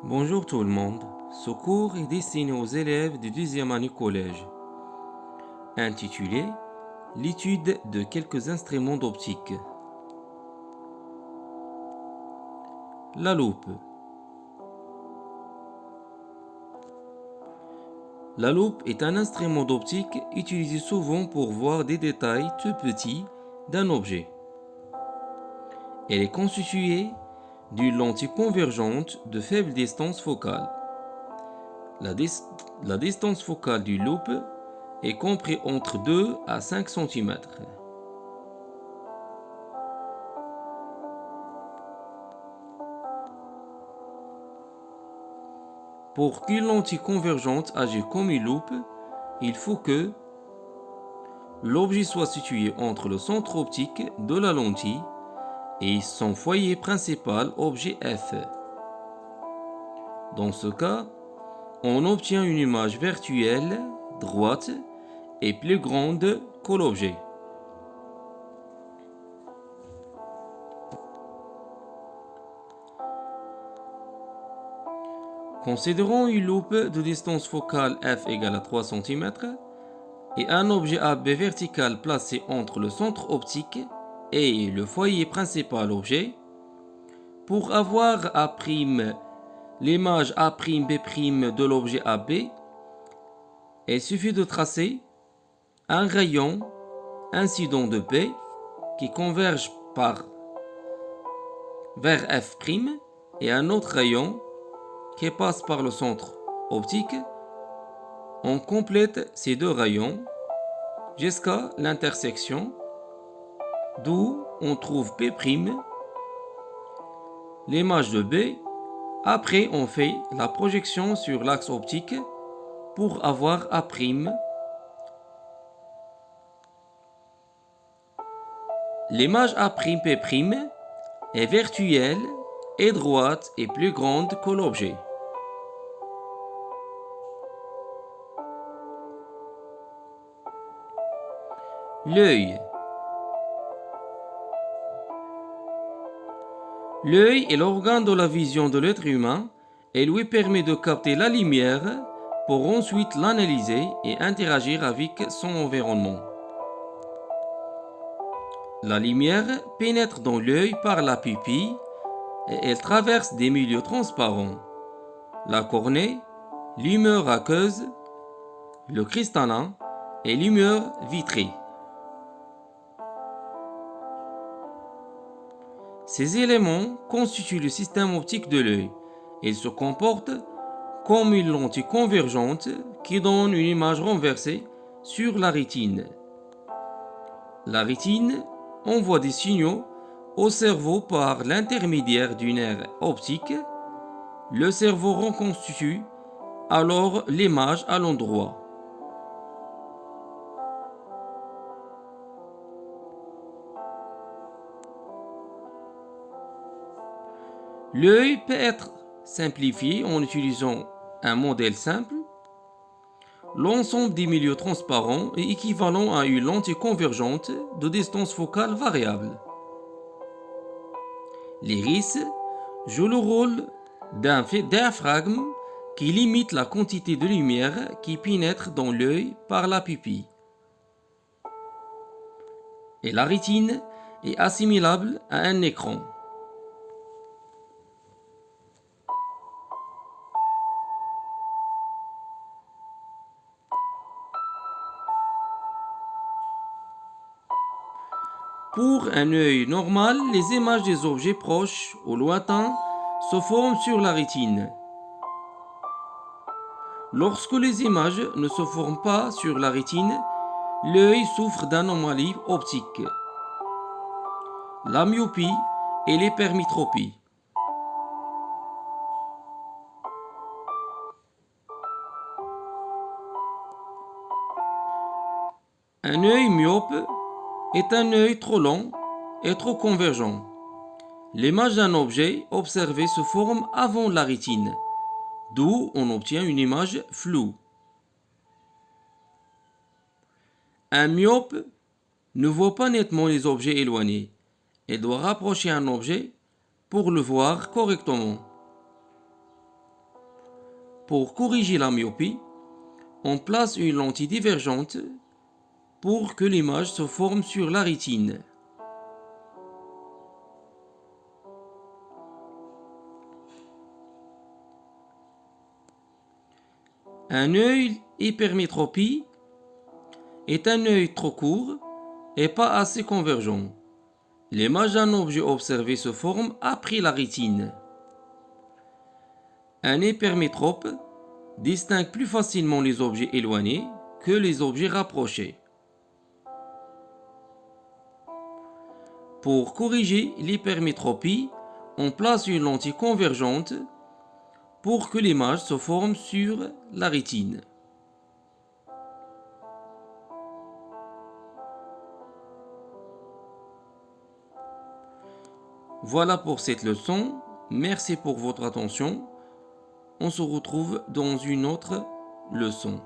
Bonjour tout le monde. Ce cours est destiné aux élèves du deuxième année collège, intitulé L'étude de quelques instruments d'optique. La loupe. La loupe est un instrument d'optique utilisé souvent pour voir des détails tout petits d'un objet. Elle est constituée d'une lentille convergente de faible distance focale. La distance focale d'une loupe est comprise entre 2 à 5 cm. Pour qu'une lentille convergente agisse comme une loupe, il faut que l'objet soit situé entre le centre optique de la lentille et son foyer principal, objet F. Dans ce cas, on obtient une image virtuelle, droite et plus grande que l'objet. Considérons une loupe de distance focale f égale à 3 cm et un objet AB vertical placé entre le centre optique et le foyer principal objet. Pour avoir A', l'image A'B' de l'objet AB, il suffit de tracer un rayon incident de B qui converge vers F' et un autre rayon qui passe par le centre optique. On complète ces deux rayons jusqu'à l'intersection, d'où on trouve P', l'image de B. Après, on fait la projection sur l'axe optique pour avoir A'. L'image A'P' est virtuelle et droite et plus grande que l'objet. L'œil. L'œil est l'organe de la vision de l'être humain et lui permet de capter la lumière pour ensuite l'analyser et interagir avec son environnement. La lumière pénètre dans l'œil par la pupille et elle traverse des milieux transparents. La cornée, l'humeur aqueuse, le cristallin et l'humeur vitrée. Ces éléments constituent le système optique de l'œil. Ils se comportent comme une lentille convergente qui donne une image renversée sur la rétine. La rétine envoie des signaux au cerveau par l'intermédiaire du nerf optique. Le cerveau reconstitue alors l'image à l'endroit. L'œil peut être simplifié en utilisant un modèle simple. L'ensemble des milieux transparents est équivalent à une lentille convergente de distance focale variable. L'iris joue le rôle d'un diaphragme qui limite la quantité de lumière qui pénètre dans l'œil par la pupille. Et la rétine est assimilable à un écran. Pour un œil normal, les images des objets proches ou lointains se forment sur la rétine. Lorsque les images ne se forment pas sur la rétine, l'œil souffre d'anomalies optiques, la myopie et l'hypermétropie. Un œil myope est un œil trop long et trop convergent. L'image d'un objet observé se forme avant la rétine, d'où on obtient une image floue. Un myope ne voit pas nettement les objets éloignés. Il doit rapprocher un objet pour le voir correctement. Pour corriger la myopie, on place une lentille divergente pour que l'image se forme sur la rétine. Un œil hypermétropie est un œil trop court et pas assez convergent. L'image d'un objet observé se forme après la rétine. Un hypermétrope distingue plus facilement les objets éloignés que les objets rapprochés. Pour corriger l'hypermétropie, on place une lentille convergente pour que l'image se forme sur la rétine. Voilà pour cette leçon. Merci pour votre attention. On se retrouve dans une autre leçon.